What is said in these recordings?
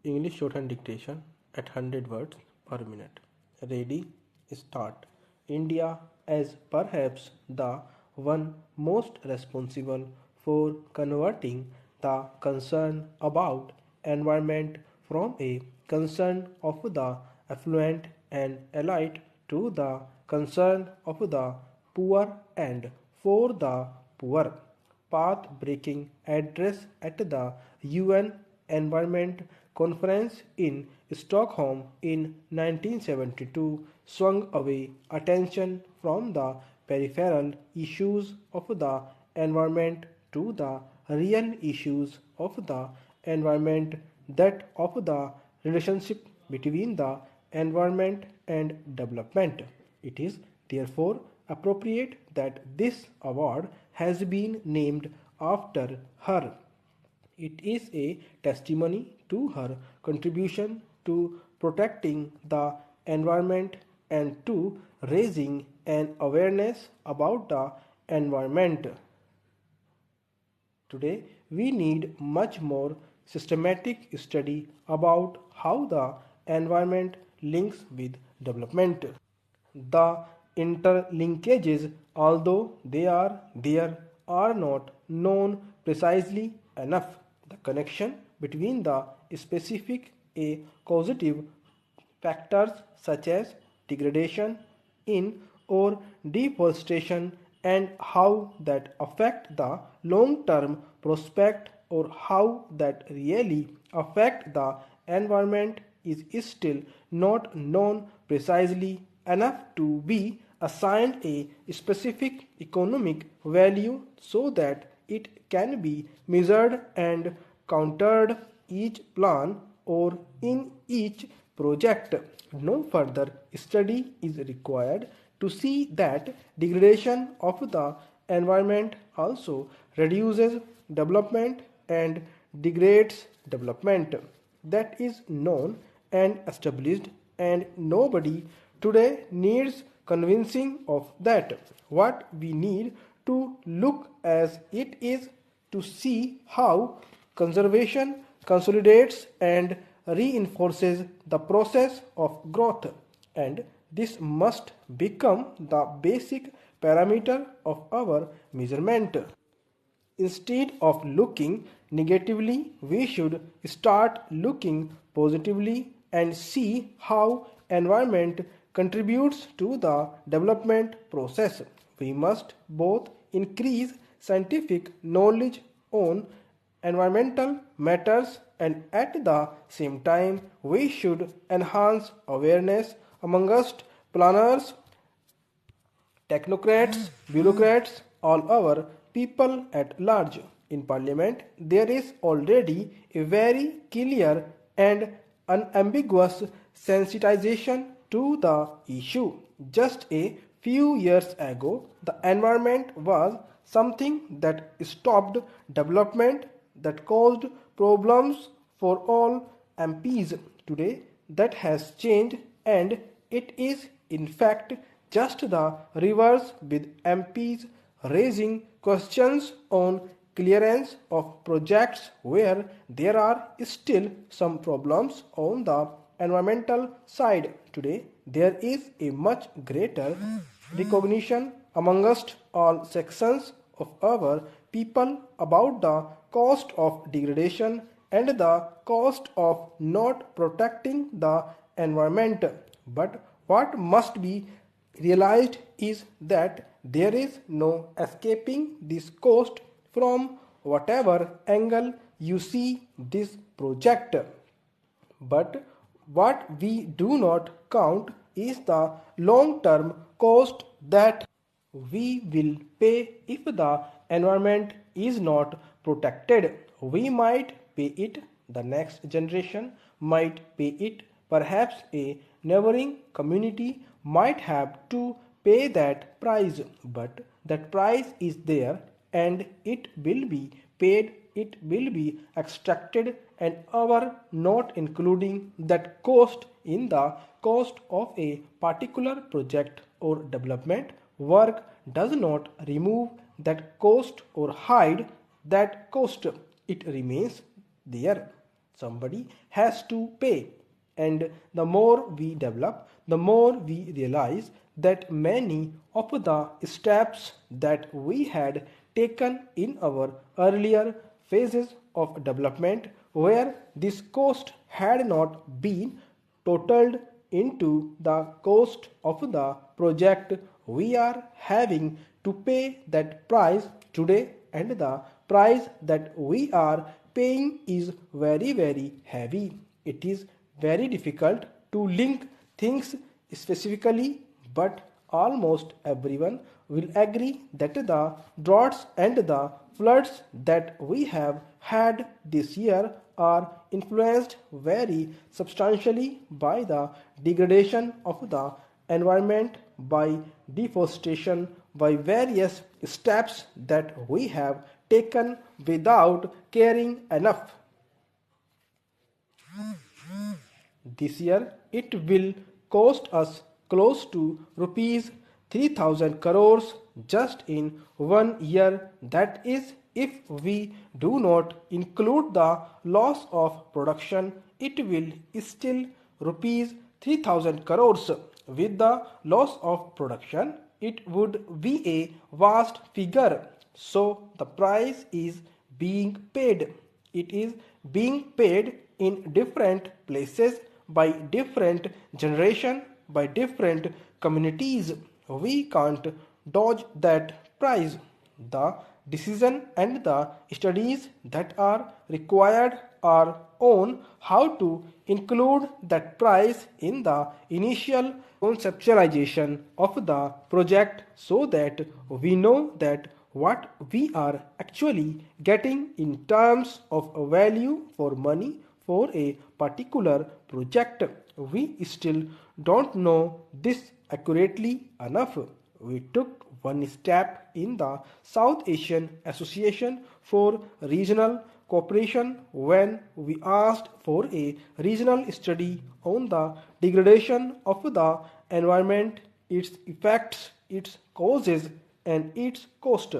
English shorthand dictation at 100 words per minute. Ready? Start. India as perhaps the one most responsible for converting the concern about environment from a concern of the affluent and elite to the concern of the poor and for the poor. Path-breaking address at the UN Environment Conference in Stockholm in 1972 swung away attention from the peripheral issues of the environment to the real issues of the environment, that of the relationship between the environment and development. It is therefore appropriate that this award has been named after her. It is a testimony to her contribution to protecting the environment and to raising an awareness about the environment. Today, we need much more systematic study about how the environment links with development. The interlinkages, although they are there, are not known precisely enough. The connection between the specific a causative factors such as degradation in or deforestation and how that affect the long-term prospect or how that really affect the environment is still not known precisely enough to be assigned a specific economic value so that it can be measured and countered each plan or in each project. No further study is required to see that degradation of the environment also reduces development and degrades development. That is known and established, and nobody today needs convincing of that. What we need to look as it is to see how conservation consolidates and reinforces the process of growth, and this must become the basic parameter of our measurement. Instead of looking negatively, we should start looking positively and see how environment contributes to the development process. We must both increase scientific knowledge on environmental matters and at the same time we should enhance awareness amongst planners, technocrats, bureaucrats, all our people at large. In Parliament, there is already a very clear and unambiguous sensitization to the issue. Just a few years ago, the environment was something that stopped development, that caused problems for all MPs. Today, that has changed, and it is in fact just the reverse, with MPs raising questions on clearance of projects where there are still some problems on the environmental side. Today, there is a much greater recognition amongst all sections of our people about the cost of degradation and the cost of not protecting the environment. But what must be realized is that there is no escaping this cost from whatever angle you see this project. But what we do not count is the long-term cost that we will pay if the environment is not protected. We might pay it, the next generation might pay it, perhaps a neighboring community might have to pay that price, but that price is there and it will be paid, it will be extracted, and our not including that cost in the cost of a particular project or development work does not remove that cost or hide that cost. It remains there. Somebody has to pay. And the more we develop, the more we realize that many of the steps that we had taken in our earlier phases of development, where this cost had not been totaled into the cost of the project, we are having to pay that price today, and the price that we are paying is very heavy. It is very difficult to link things specifically, but almost everyone will agree that the droughts and the floods that we have had this year are influenced very substantially by the degradation of the environment, by deforestation, by various steps that we have taken without caring enough. This year it will cost us close to rupees 3000 crores just in 1 year. That is, if we do not include the loss of production, it will still rupees 3000 crores. With the loss of production, it would be a vast figure. So the price is being paid. It is being paid in different places by different generation, by different communities. We can't dodge that price. The decision and the studies that are required are on how to include that price in the initial conceptualization of the project, so that we know that what we are actually getting in terms of value for money for a particular project. We still don't know this accurately enough. We took one step in the South Asian Association for Regional Cooperation when we asked for a regional study on the degradation of the environment, its effects, its causes, and its cost.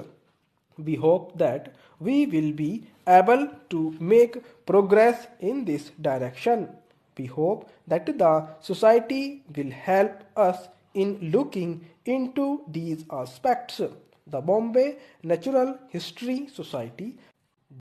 We hope that we will be able to make progress in this direction. We hope that the society will help us in looking into these aspects. The Bombay Natural History Society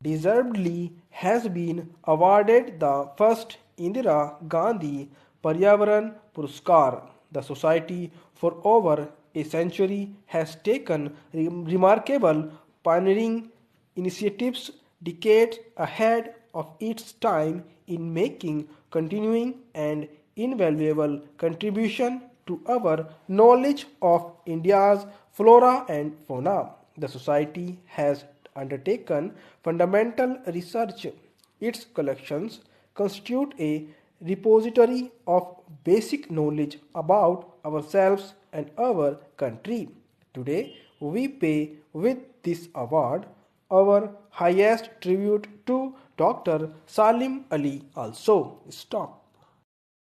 deservedly has been awarded the first Indira Gandhi Paryavaran Puraskar. The society for over a century has taken remarkable pioneering initiatives decades ahead of its time in making continuing and invaluable contribution to our knowledge of India's flora and fauna. The society has undertaken fundamental research. Its collections constitute a repository of basic knowledge about ourselves and our country. Today, we pay with this award our highest tribute to Dr. Salim Ali. Also, stop.